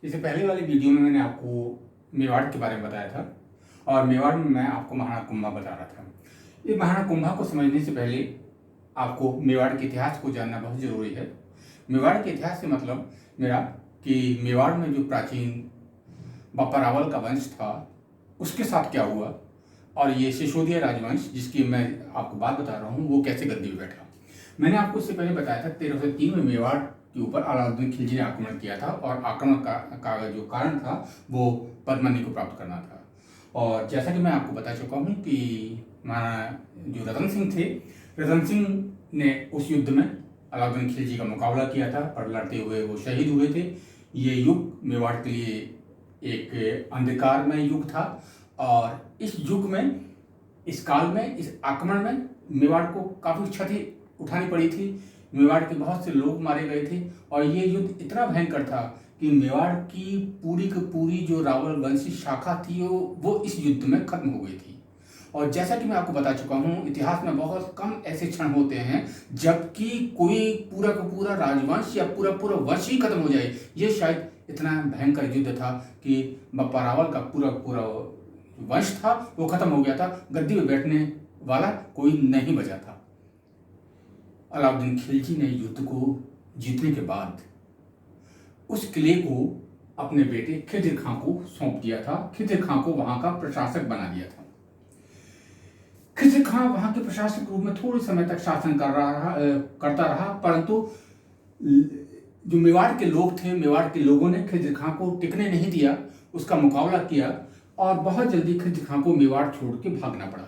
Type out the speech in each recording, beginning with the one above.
इससे पहले वाली वीडियो में मैंने आपको मेवाड़ के बारे में बताया था और मेवाड़ में मैं आपको महाराणा कुंभा बता रहा था। ये महाराणा कुंभा को समझने से पहले आपको मेवाड़ के इतिहास को जानना बहुत ज़रूरी है। मेवाड़ के इतिहास से मतलब मेरा कि मेवाड़ में जो प्राचीन बप्पा रावल का वंश था उसके साथ क्या हुआ और ये सिसोदिया राजवंश जिसकी मैं आपको बात बता रहा हूँ वो कैसे गद्दी पे बैठा। मैंने आपको इससे पहले बताया था 1303 में मेवाड़ के ऊपर अलाउद्दीन खिलजी ने आक्रमण किया था और आक्रमण का जो कारण था वो पद्मनी को प्राप्त करना था। और जैसा कि मैं आपको बता चुका हूँ कि महाराणा जो रतन सिंह थे, रतन सिंह ने उस युद्ध में अलाउद्दीन खिलजी का मुकाबला किया था और लड़ते हुए वो शहीद हुए थे। ये युग मेवाड़ के लिए एक अंधकारमय युग था और इस युग में, इस काल में, इस आक्रमण में मेवाड़ को काफ़ी क्षति उठानी पड़ी थी। मेवाड़ के बहुत से लोग मारे गए थे और ये युद्ध इतना भयंकर था कि मेवाड़ की पूरी जो रावल वंशी शाखा थी वो इस युद्ध में खत्म हो गई थी। और जैसा कि मैं आपको बता चुका हूँ, इतिहास में बहुत कम ऐसे क्षण होते हैं जबकि कोई पूरा का पूरा राजवंश या पूरा वंश ही खत्म हो जाए। ये शायद इतना भयंकर युद्ध था कि बप्पा रावल का पूरा वंश था वो खत्म हो गया था। गद्दी में बैठने वाला कोई नहीं बचा था। अलाउद्दीन खिलजी ने युद्ध को जीतने के बाद उस किले को अपने बेटे खिदिर खां को सौंप दिया था। खिदिर खां को वहां का प्रशासक बना दिया था। खिदिर खां वहां के प्रशासक के रूप में थोड़े समय तक शासन करता रहा, परंतु जो मेवाड़ के लोग थे, मेवाड़ के लोगों ने खिदिर खां को टिकने नहीं दिया, उसका मुकाबला किया और बहुत जल्दी खिदिर खां को मेवाड़ छोड़ के भागना पड़ा।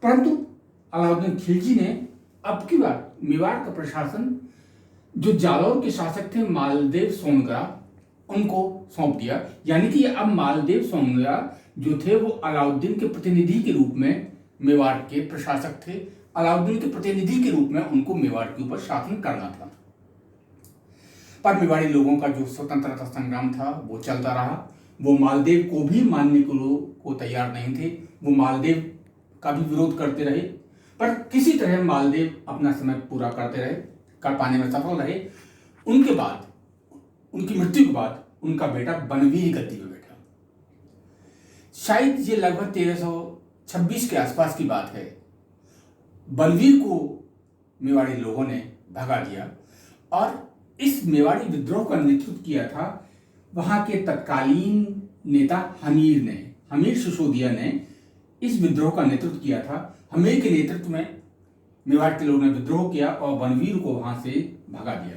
परंतु अलाउद्दीन खिलजी ने अब की बार मेवाड़ का प्रशासन जो जालौर के शासक थे मालदेव सोनगरा उनको सौंप दिया। यानी कि अब मालदेव सोनगरा जो थे वो अलाउद्दीन के प्रतिनिधि के रूप में मेवाड़ के प्रशासक थे। अलाउद्दीन के प्रतिनिधि के रूप में उनको मेवाड़ के ऊपर शासन करना था। पर मेवाड़ी लोगों का जो स्वतंत्रता संग्राम था वो चलता रहा। वो मालदेव को भी मानने को तैयार नहीं थे। वो मालदेव का भी विरोध करते रहे, पर किसी तरह मालदेव अपना समय पूरा करते रहे, कर पाने में सफल रहे। उनके बाद, उनकी मृत्यु के बाद उनका बेटा बनवीर गद्दी पे बैठा। शायद ये लगभग 1326 के आसपास की बात है। बनवीर को मेवाड़ी लोगों ने भगा दिया और इस मेवाड़ी विद्रोह का नेतृत्व किया था वहां के तत्कालीन नेता हमीर सिसोदिया ने इस विद्रोह का नेतृत्व किया था। हमीर के नेतृत्व में मेवाड़ के लोगों ने विद्रोह किया और बनवीर को वहां से भगा दिया।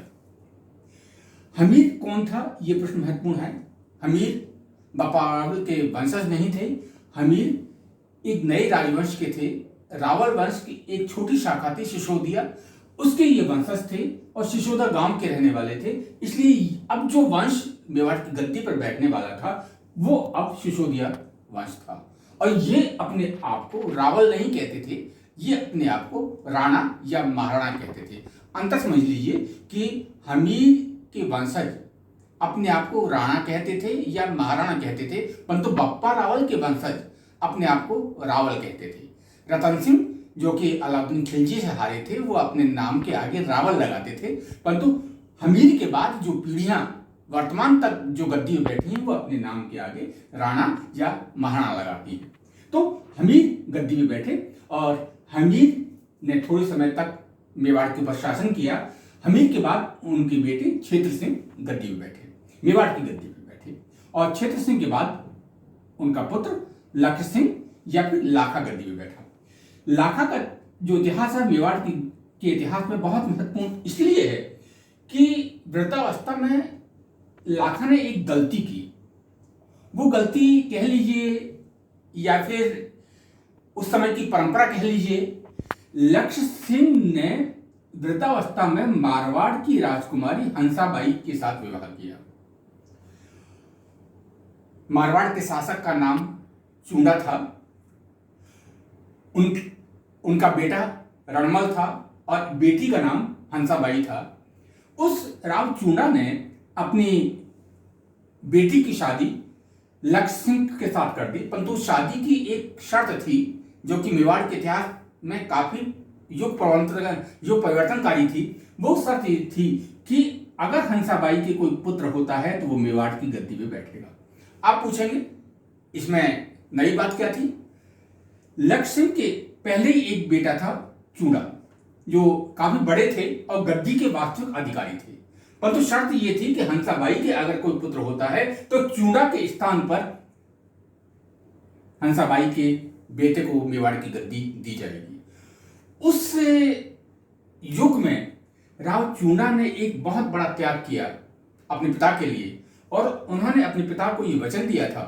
हमीर कौन था, ये प्रश्न महत्वपूर्ण है। हमीर बप्पा रावल के वंशज नहीं थे। हमीर एक नए राजवंश के थे। रावल वंश की एक छोटी शाखा थी सिसोदिया, उसके ये वंशज थे और सिसोदा गांव के रहने वाले थे। इसलिए अब जो वंश मेवाड़ की गद्दी पर बैठने वाला था वो अब सिसोदिया वंश था। और ये अपने आप को रावल नहीं कहते थे, ये अपने आप को राणा या महाराणा कहते थे। अंतर समझ लीजिए कि हमीर के वंशज अपने आप को राणा कहते थे या महाराणा कहते थे, परंतु बप्पा रावल के वंशज अपने आप को रावल कहते थे। रतन सिंह जो कि अलाउद्दीन खिलजी से हारे थे वो अपने नाम के आगे रावल लगाते थे, परंतु हमीर के बाद जो पीढ़ियां वर्तमान तक जो गद्दी में बैठी हैं वो अपने नाम के आगे राणा या महाराणा लगाती हैं। तो हमीर गद्दी में बैठे और हमीर ने थोड़े समय तक मेवाड़ के ऊपर शासन किया। हमीर के बाद उनके बेटे क्षेत्र सिंह गद्दी में बैठे, मेवाड़ की गद्दी पे बैठे और क्षेत्र सिंह के बाद उनका पुत्र लक्ष्य सिंह या फिर लाखा गद्दी में बैठा। लाखा का जो इतिहास है मेवाड़ के इतिहास में बहुत महत्वपूर्ण इसलिए है कि वृद्धावस्था में लाखा ने एक गलती की। वो गलती कह लीजिए या फिर उस समय की परंपरा कह लीजिए। लक्ष्य सिंह ने वृद्धावस्था में मारवाड़ की राजकुमारी हंसाबाई के साथ विवाह किया। मारवाड़ के शासक का नाम चूंडा था। उनका बेटा रणमल था और बेटी का नाम हंसाबाई था। उस राव चूंडा ने अपनी बेटी की शादी लक्ष्य सिंह के साथ कर दी, परंतु शादी की एक शर्त थी जो कि मेवाड़ के इतिहास में काफी युग परिवर्तनकारी थी। वो शर्त थी कि अगर हंसाबाई के कोई पुत्र होता है तो वो मेवाड़ की गद्दी पे बैठेगा। आप पूछेंगे इसमें नई बात क्या थी? लक्ष्य के पहले ही एक बेटा था चूड़ा, जो काफी बड़े थे और गद्दी के वास्तविक अधिकारी थे, परंतु शर्त यह थी कि हंसाबाई के अगर कोई पुत्र होता है तो चूड़ा के स्थान पर हंसाबाई के बेटे को मेवाड़ की गद्दी दी जाएगी। उस युग में राव चूड़ा ने एक बहुत बड़ा त्याग किया अपने पिता के लिए, और उन्होंने अपने पिता को यह वचन दिया था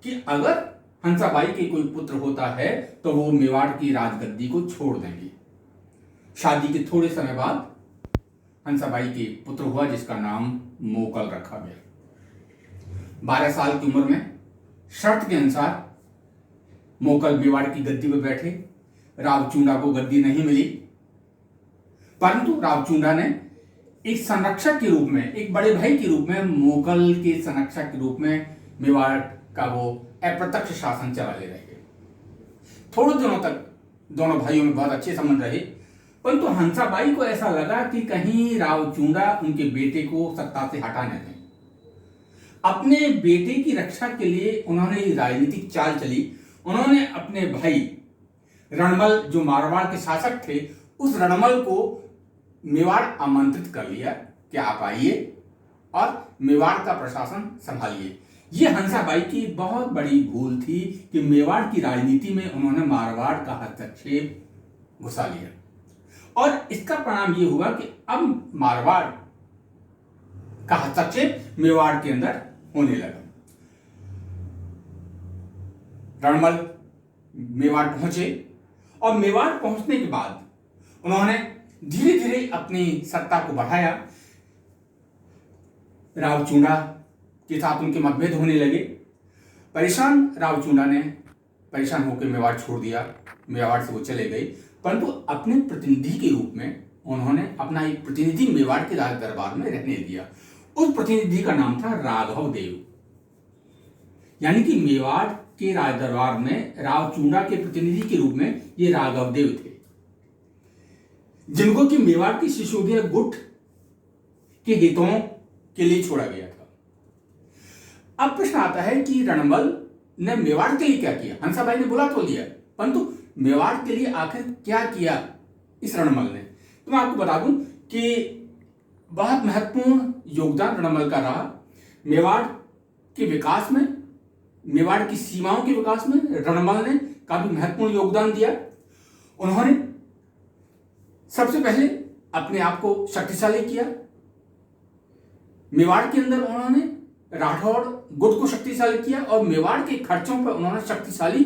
कि अगर हंसाबाई के कोई पुत्र होता है तो वो मेवाड़ की राजगद्दी को छोड़ देंगे। शादी के थोड़े समय बाद हंसाबाई के पुत्र हुआ जिसका नाम मोकल रखा गया। 12 साल की उम्र में शर्त के अनुसार मोकल मेवाड़ की गद्दी पर बैठे। राव चूड़ा को गद्दी नहीं मिली, परंतु राव चूड़ा ने एक संरक्षक के रूप में, एक बड़े भाई के रूप में, मोगल के संरक्षक के रूप में मेवाड़ का वो अप्रत्यक्ष शासन चलाते रहे। थोड़े दिनों तक दोनों भाइयों में बहुत अच्छे संबंध रहे, परंतु हंसाबाई को ऐसा लगा कि कहीं राव चूड़ा उनके बेटे को सत्ता से हटा न दें। अपने बेटे की रक्षा के लिए उन्होंने राजनीतिक चाल चली। उन्होंने अपने भाई रणमल, जो मारवाड़ के शासक थे, उस रणमल को मेवाड़ आमंत्रित कर लिया कि आप आइए और मेवाड़ का प्रशासन संभालिए। यह हंसाबाई की बहुत बड़ी भूल थी कि मेवाड़ की राजनीति में उन्होंने मारवाड़ का हस्तक्षेप घुसा लिया, और इसका परिणाम यह हुआ कि अब मारवाड़ का हस्तक्षेप मेवाड़ के अंदर होने लगा। रणमल मेवाड़ पहुंचे, और मेवाड़ पहुंचने के बाद उन्होंने धीरे धीरे अपनी सत्ता को बढ़ाया। राव चूड़ा के साथ उनके मतभेद होने लगे। परेशान राव चूड़ा ने परेशान होकर मेवाड़ छोड़ दिया। मेवाड़ से वो चले गए, परंतु अपने प्रतिनिधि के रूप में उन्होंने अपना एक प्रतिनिधि मेवाड़ के राज दरबार में रहने दिया। उस प्रतिनिधि का नाम था राघव देव, यानी कि मेवाड़ के राज दरबार में राव चूड़ा के प्रतिनिधि के रूप में ये राघव देव थे, जिनको कि मेवाड़ की सिसोदिया गुट के हितों के लिए छोड़ा गया था। अब प्रश्न आता है कि रणमल ने मेवाड़ के लिए क्या किया? हंसाबाई ने बुला तो लिया, परंतु मेवाड़ के लिए आखिर क्या किया इस रणमल ने? तो मैं आपको बता दूं कि बहुत महत्वपूर्ण योगदान रणमल का रहा मेवाड़ के विकास में, मेवाड़ की सीमाओं के विकास में। रणमल ने काफी महत्वपूर्ण योगदान दिया। उन्होंने सबसे पहले अपने आप को शक्तिशाली किया। मेवाड़ के अंदर उन्होंने राठौड़ गुट को शक्तिशाली किया, और मेवाड़ के खर्चों पर उन्होंने शक्तिशाली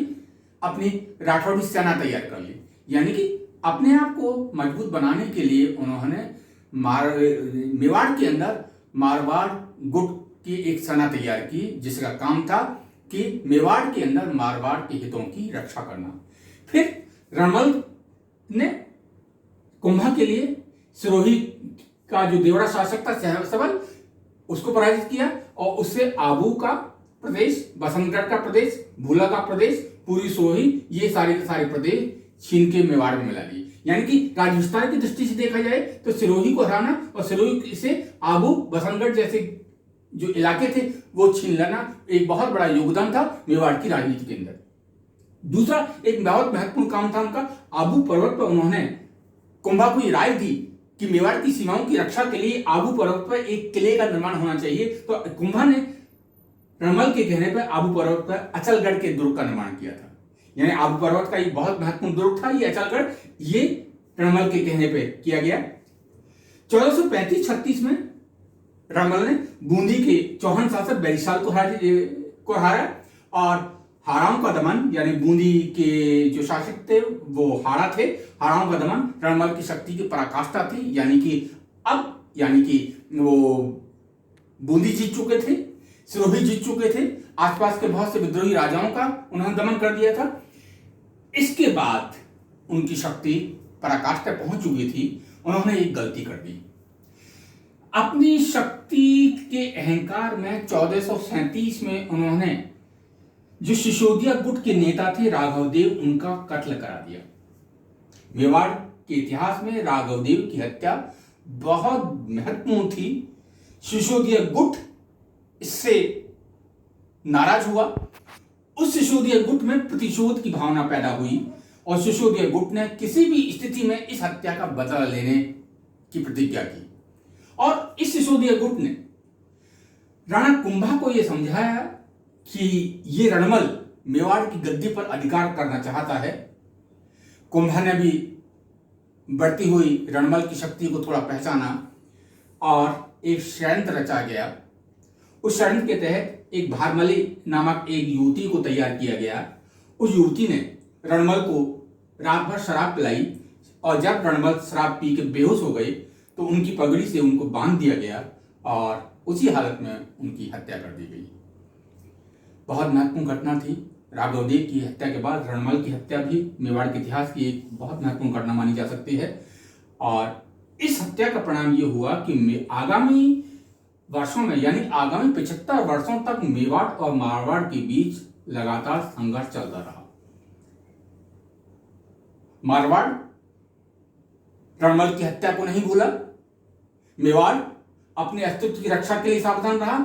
अपनी राठौड़ी सेना तैयार कर ली। यानी कि अपने आप को मजबूत बनाने के लिए उन्होंने मेवाड़ के अंदर मारवाड़ गुट की एक सेना तैयार की, जिसका काम था कि मेवाड़ के अंदर मारवाड़ के हितों की रक्षा करना। फिर रणमल ने कुंभा के लिए सिरोही का जो देवड़ा शासक था सबल, उसको पराजित किया, और उससे आबू का प्रदेश, बसंतगढ़ का प्रदेश, भूला का प्रदेश, पूरी सिरोही, ये सारे के सारे प्रदेश छीन के मेवाड़ में मिला दी। यानी कि राज्य विस्तार की दृष्टि से देखा जाए तो सिरोही को हराना और सिरोही से आबू, बसंतगढ़ जैसे जो इलाके थे वो छीन लेना एक बहुत बड़ा योगदान था मेवाड़ की राजनीति के अंदर। दूसरा एक बहुत महत्वपूर्ण काम था उनका, आबू पर्वत पर उन्होंने कुंभा को राय दी कि मेवाड़ की सीमाओं की रक्षा के लिए आबू पर्वत पर एक किले का निर्माण होना चाहिए। तो कुंभा ने रणमल के कहने पर आबू पर्वत पर अचलगढ़ के दुर्ग का निर्माण किया था। यानी आबू पर्वत का एक बहुत महत्वपूर्ण दुर्ग था ये अचलगढ़, ये रणमल के कहने पर किया गया। 1435-36 में रणमल ने बूंदी के चौहान शासक बैरिसाल को हराया, और हाड़ाओं का दमन, यानी बूंदी के जो शासक थे वो हाड़ा थे, हाड़ाओं का दमन रणमल की शक्ति की पराकाष्ठा थी। यानी कि वो बूंदी जीत चुके थे, सिरोही जीत चुके थे, आसपास के बहुत से विद्रोही राजाओं का उन्होंने दमन कर दिया था। इसके बाद उनकी शक्ति पराकाष्ठा पहुंच चुकी थी, उन्होंने एक गलती कर दी। अपनी शक्ति के अहंकार में 1437 में उन्होंने जो सिसोदिया गुट के नेता थे राघवदेव, उनका कत्ल करा दिया। मेवाड़ के इतिहास में राघवदेव की हत्या बहुत महत्वपूर्ण थी, सिसोदिया गुट इससे नाराज हुआ। उस सिसोदिया गुट में प्रतिशोध की भावना पैदा हुई और सिसोदिया गुट ने किसी भी स्थिति में इस हत्या का बदला लेने की प्रतिज्ञा की। और इस सिसोदिया गुट ने राणा कुंभा को यह समझाया कि ये रणमल मेवाड़ की गद्दी पर अधिकार करना चाहता है। कुंभा ने भी बढ़ती हुई रणमल की शक्ति को थोड़ा पहचाना और एक षड्यंत्र रचा गया। उस षड्यंत्र के तहत एक भारमली नामक एक युवती को तैयार किया गया। उस युवती ने रणमल को रात भर शराब पिलाई और जब रणमल शराब पी के बेहोश हो गई तो उनकी पगड़ी से उनको बांध दिया गया और उसी हालत में उनकी हत्या कर दी गई। बहुत महत्वपूर्ण घटना थी। राघवदेव की हत्या के बाद रणमल की हत्या भी मेवाड़ के इतिहास की एक बहुत महत्वपूर्ण घटना मानी जा सकती है। और इस हत्या का परिणाम ये हुआ कि आगामी वर्षों में यानी आगामी 75 वर्षों तक मेवाड़ और मारवाड़ के बीच लगातार संघर्ष चलता रहा। मारवाड़ रणमल की हत्या को नहीं भूला, मेवाड़ अपने अस्तित्व की रक्षा के लिए सावधान रहा।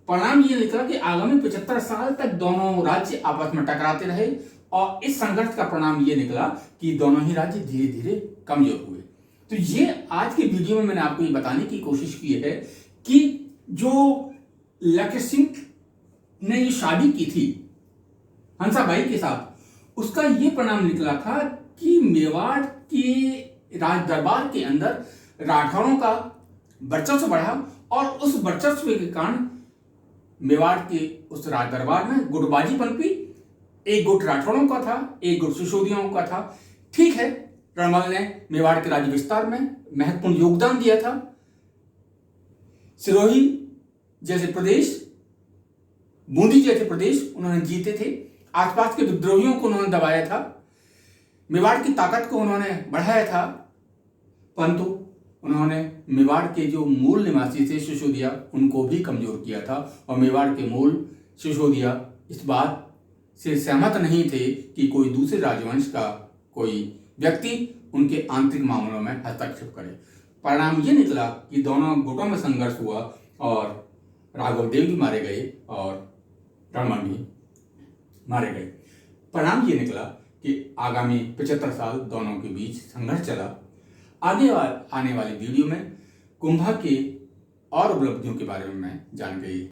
परिणाम यह निकला कि आगामी 75 साल तक दोनों राज्य आपस में टकराते रहे और इस संघर्ष का परिणाम यह निकला कि दोनों ही राज्य धीरे धीरे कमजोर हुए। तो ये आज की वीडियो में मैंने आपको ये बताने की कोशिश की है कि जो लखन सिंह ने ये शादी की थी हंसाबाई के साथ, उसका ये परिणाम निकला था कि मेवाड़ के राज दरबार के अंदर राठौरों का वर्चस्व बढ़ा और उस वर्चस्व के कारण मेवाड़ के उस राज दरबार में गुटबाजी पनपी। एक गुट राठौरों का था, एक गुट सिसोदियों का था। ठीक है, रणमल ने मेवाड़ के राज्य विस्तार में महत्वपूर्ण योगदान दिया था। सिरोही जैसे प्रदेश, बूंदी जैसे प्रदेश उन्होंने जीते थे। आसपास के विद्रोहियों को उन्होंने दबाया था। मेवाड़ की ताकत को उन्होंने बढ़ाया था। परंतु उन्होंने मेवाड़ के जो मूल निवासी थे सिसोदिया, उनको भी कमजोर किया था। और मेवाड़ के मूल सिसोदिया इस बात से सहमत नहीं थे कि कोई दूसरे राजवंश का कोई व्यक्ति उनके आंतरिक मामलों में हस्तक्षेप करे। परिणाम ये निकला कि दोनों गुटों में संघर्ष हुआ और राघवदेव भी मारे गए और रणमल भी मारे गए। परिणाम ये निकला कि आगामी 75 साल दोनों के बीच संघर्ष चला। आने वाली वीडियो में कुंभा के और उपलब्धियों के बारे में मैं जानकारी